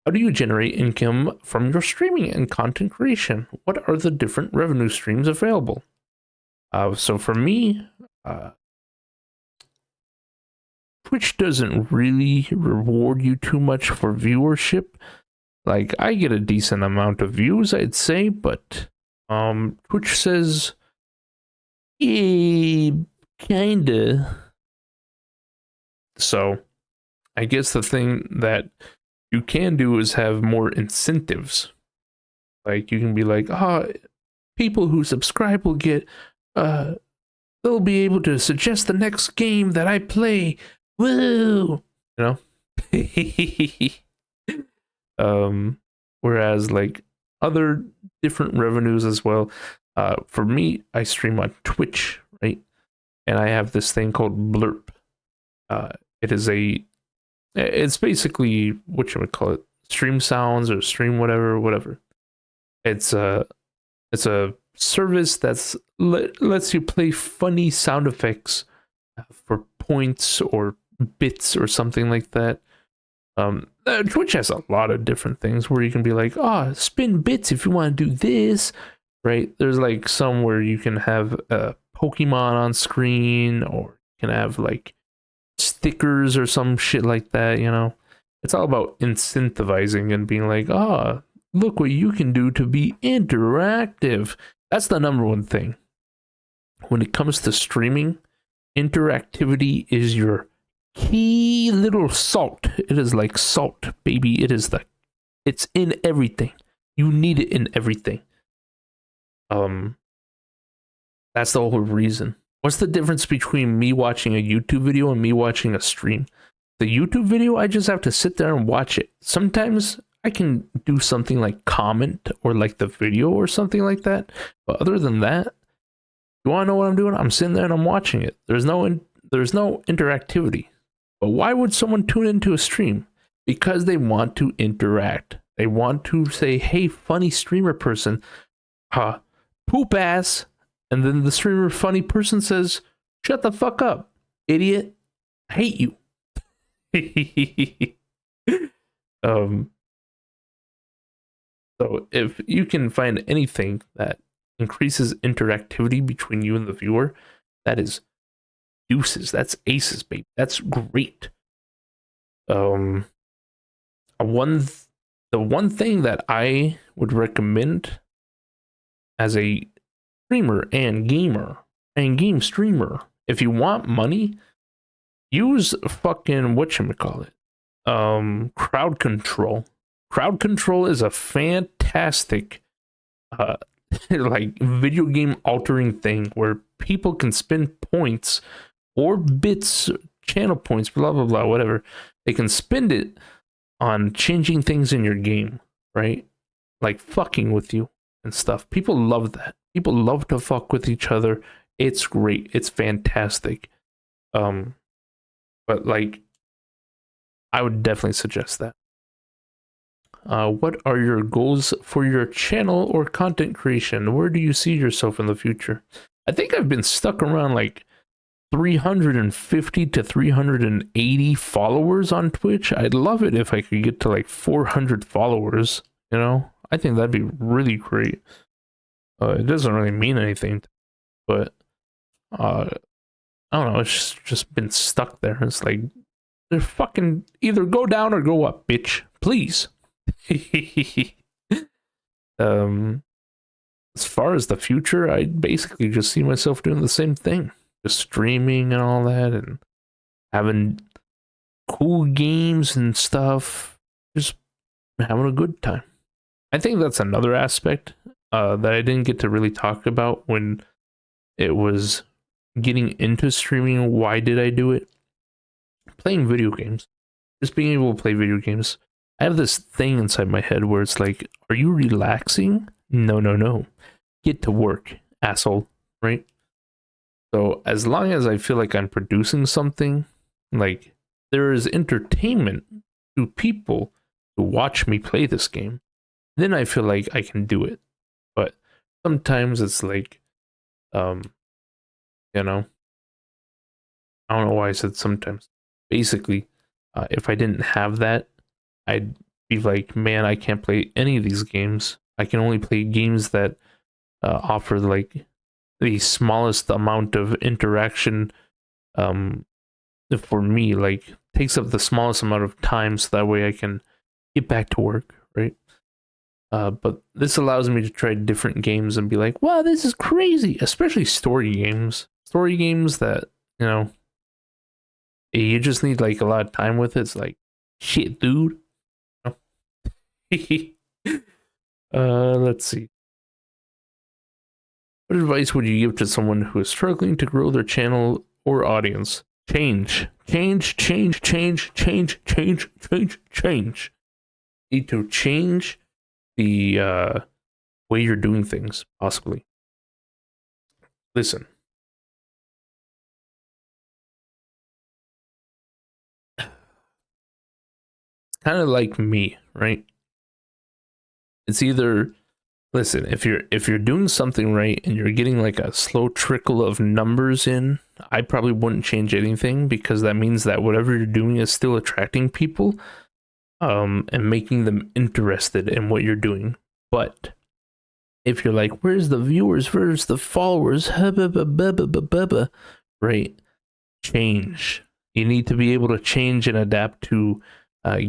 How do you generate income from your streaming and content creation? What are the different revenue streams available? So for me, Twitch doesn't really reward you too much for viewership. Like, I get a decent amount of views, I'd say, but Twitch says, yeah, kinda. So I guess the thing that you can do is have more incentives. Like, you can be like, people who subscribe will get, they'll be able to suggest the next game that I play. Woo! You know? Whereas, like, other different revenues as well. For me, I stream on Twitch, right? And I have this thing called Blurp. It's basically what you would call it, stream sounds or stream whatever. It's a service that's lets you play funny sound effects for points or bits or something like that. Twitch has a lot of different things where you can be like, spin bits if you want to do this, right? There's like some where you can have a Pokemon on screen, or you can have like stickers or some shit like that, you know? It's all about incentivizing and being like, look what you can do to be interactive. That's the number one thing. When it comes to streaming, interactivity is your key little salt. It is like salt, baby. It's in everything. You need it in everything. That's the whole reason. What's the difference between me watching a YouTube video and me watching a stream? The YouTube video, I just have to sit there and watch it. Sometimes I can do something like comment or like the video or something like that. But other than that, you want to know what I'm doing? I'm sitting there and I'm watching it. There's no interactivity. But why would someone tune into a stream? Because they want to interact. They want to say, hey, funny streamer person, poop ass. And then the streamer funny person says, shut the fuck up, idiot. I hate you. So if you can find anything that increases interactivity between you and the viewer, that is deuces. That's aces, baby. That's great. The one thing that I would recommend as a streamer and gamer and game streamer, if you want money, use fucking whatchamacallit, crowd control. Crowd control is a fantastic like video game altering thing where people can spend points or bits, channel points, blah blah blah, whatever. They can spend it on changing things in your game, right? Like fucking with you and stuff. People love that. People love to fuck with each other. It's great. It's fantastic. But like, I would definitely suggest that. What are your goals for your channel or content creation? Where do you see yourself in the future? I think I've been stuck around like 350 to 380 followers on Twitch. I'd love it if I could get to like 400 followers, you know? I think that'd be really great. It doesn't really mean anything, but I don't know, it's just been stuck there. It's like they're fucking either go down or go up, bitch. Please. um as far as the future, I basically just see myself doing the same thing. Just streaming and all that and having cool games and stuff. Just having a good time. I think that's another aspect that I didn't get to really talk about when it was getting into streaming. Why did I do it? Playing video games. Just being able to play video games. I have this thing inside my head where it's like, are you relaxing? No, no, no. Get to work, asshole. Right? So as long as I feel like I'm producing something, like there is entertainment to people who watch me play this game, then I feel like I can do it. But sometimes it's like, you know, I don't know why I said sometimes. Basically, if I didn't have that, I'd be like, man, I can't play any of these games. I can only play games that offer like the smallest amount of interaction for me, like takes up the smallest amount of time so that way I can get back to work, right? But this allows me to try different games and be like, wow, this is crazy, especially story games. Story games that, you know, you just need like a lot of time with it. It's like, shit, dude. Let's see. What advice would you give to someone who is struggling to grow their channel or audience? Change. Change, change, change, change, change, change, change. Need to change the way you're doing things, possibly. Listen. Kind of like me, right? It's either listen, if you're doing something right and you're getting like a slow trickle of numbers in, I probably wouldn't change anything because that means that whatever you're doing is still attracting people and making them interested in what you're doing. But if you're like, where's the viewers, where's the followers, right? Change. You need to be able to change and adapt to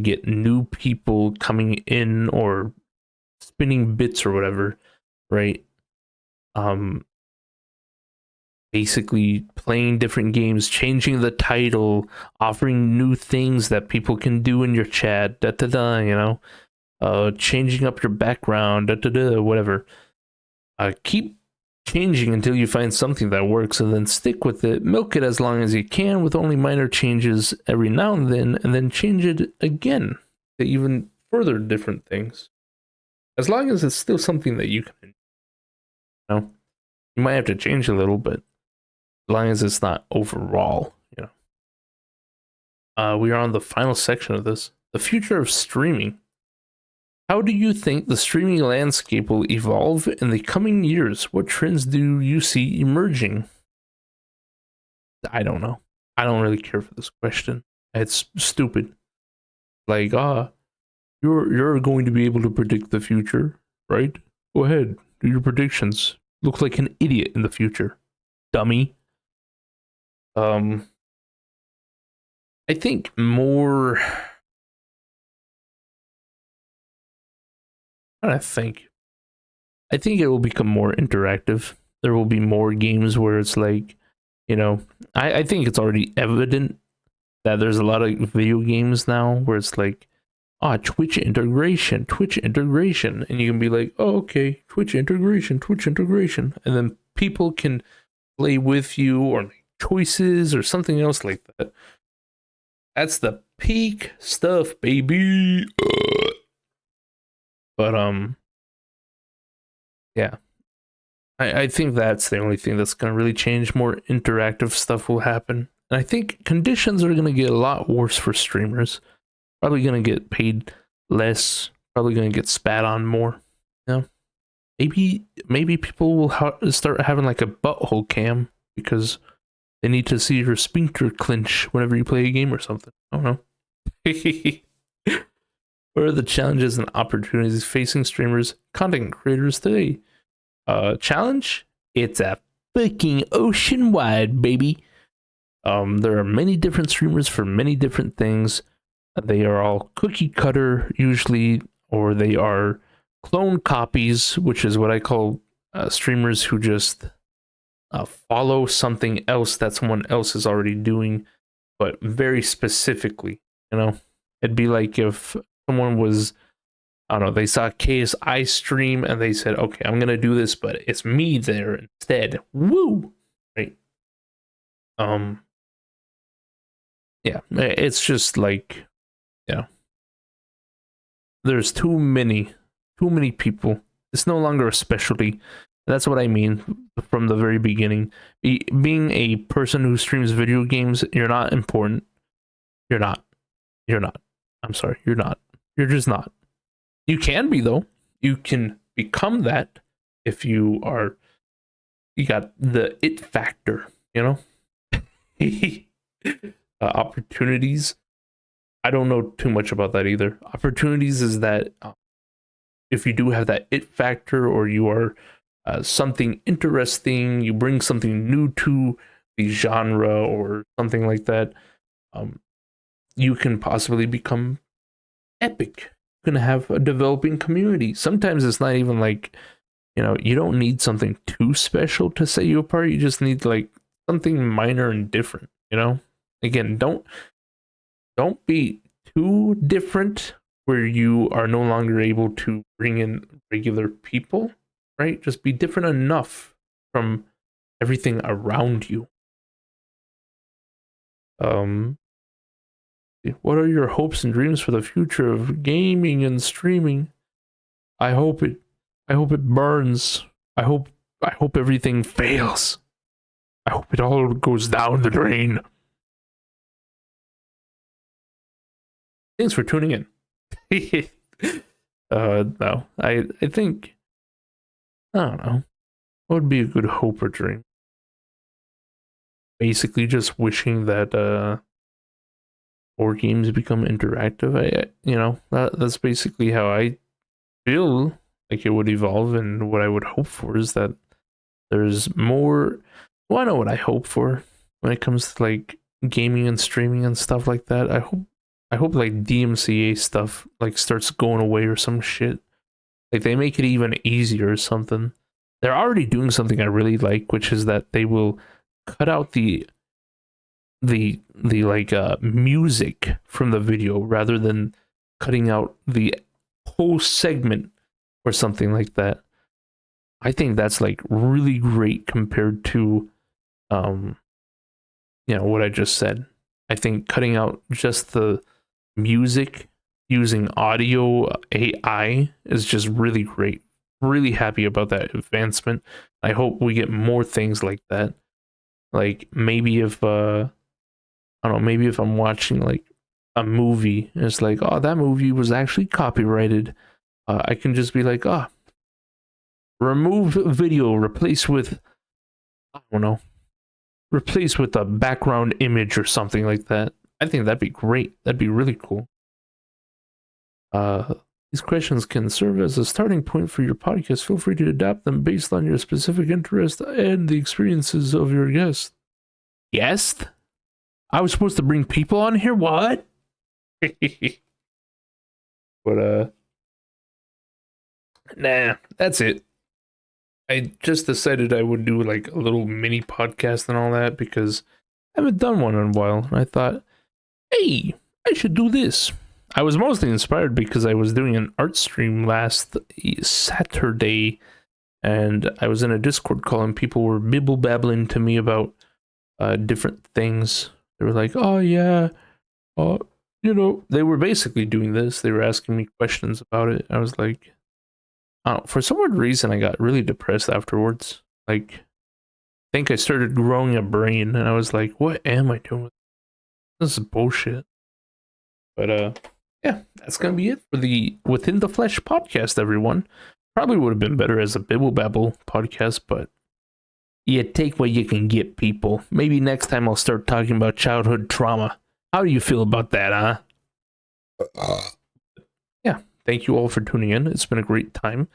get new people coming in or spinning bits or whatever, right? Basically playing different games, changing the title, offering new things that people can do in your chat, you know, changing up your background, whatever. Keep changing until you find something that works and then stick with it. Milk it as long as you can with only minor changes every now and then change it again to even further different things. As long as it's still something that you can, you know, you might have to change a little, but as long as it's not overall, you know. We are on the final section of this. The future of streaming. How do you think the streaming landscape will evolve in the coming years? What trends do you see emerging? I don't know. I don't really care for this question. It's stupid. Like, you're going to be able to predict the future, right? Go ahead, do your predictions. Look like an idiot in the future, dummy. I think more. I think it will become more interactive. There will be more games where it's like, you know, I think it's already evident that there's a lot of video games now where it's like, Twitch integration, and you can be like, oh, okay, Twitch integration, and then people can play with you or make choices or something else like that. That's the peak stuff, baby. But yeah, I think that's the only thing that's gonna really change. More interactive stuff will happen, and I think conditions are gonna get a lot worse for streamers. Probably gonna get paid less. Probably gonna get spat on more. You know, maybe people will start having like a butthole cam because they need to see your sphincter clench whenever you play a game or something. I don't know. What are the challenges and opportunities facing streamers, content creators today? Challenge? It's a fucking ocean wide, baby. There are many different streamers for many different things. They are all cookie cutter usually, or they are clone copies, which is what I call streamers who just follow something else that someone else is already doing, but very specifically. You know, it'd be like if someone was, I don't know, they saw KSI stream and they said, okay, I'm gonna do this, but it's me there instead. Woo! Right. Yeah, it's just like, you know, there's too many people. It's no longer a specialty. That's what I mean from the very beginning. Being a person who streams video games, you're not important. You're not. You're not. I'm sorry, you're not. You're just not. You can be though. You can become that if you are. You got the it factor, you know. Opportunities. I don't know too much about that either. Opportunities is that if you do have that it factor, or you are something interesting, you bring something new to the genre or something like that, you can possibly become epic. You can have a developing community. Sometimes it's not even like, you know, you don't need something too special to set you apart. You just need like something minor and different, you know? Again, don't be too different where you are no longer able to bring in regular people, right? Just be different enough from everything around you. What are your hopes and dreams for the future of gaming and streaming? I hope it burns. I hope everything fails. I hope it all goes down the drain. Thanks for tuning in. No, I think, I don't know. What would be a good hope or dream? Basically, just wishing that more games become interactive. You know, that's basically how I feel like it would evolve, and what I would hope for is that there's more. Well, I know what I hope for when it comes to like gaming and streaming and stuff like that. I hope like DMCA stuff like starts going away or some shit. Like they make it even easier or something. They're already doing something I really like, which is that they will cut out the like music from the video rather than cutting out the whole segment or something like that. I think that's like really great compared to you know, what I just said. I think cutting out just the music using audio AI is just really great. Really happy about that advancement. I hope we get more things like that. Like maybe if I don't know, maybe if I'm watching like a movie and it's like, oh, that movie was actually copyrighted, I can just be like, oh, remove video, replace with, I don't know, replace with a background image or something like that. I think that'd be great. That'd be really cool. These questions can serve as a starting point for your podcast. Feel free to adapt them based on your specific interest and the experiences of your guest. Guest? I was supposed to bring people on here? What? But nah, that's it. I just decided I would do like a little mini podcast and all that because I haven't done one in a while. And I thought, hey, I should do this. I was mostly inspired because I was doing an art stream last Saturday, and I was in a Discord call and people were bibble babbling to me about different things. They were like, oh yeah, you know, they were basically doing this. They were asking me questions about it. I was like, I don't know, for some weird reason, I got really depressed afterwards. Like, I think I started growing a brain, and I was like, what am I doing? This is bullshit. But yeah, that's gonna be it for the Within the Flesh podcast, everyone. Probably would have been better as a Bibble Babble podcast, but you take what you can get, people. Maybe next time I'll start talking about childhood trauma. How do you feel about that, huh? Yeah, thank you all for tuning in. It's been a great time.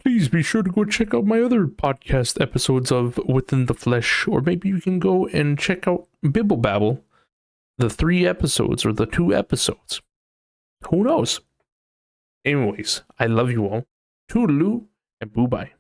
please be sure to go check out my other podcast episodes of Within the Flesh, or maybe you can go and check out Bibble Babble, the 3 episodes or the 2 episodes. Who knows? Anyways, I love you all. Toodaloo and boo bye.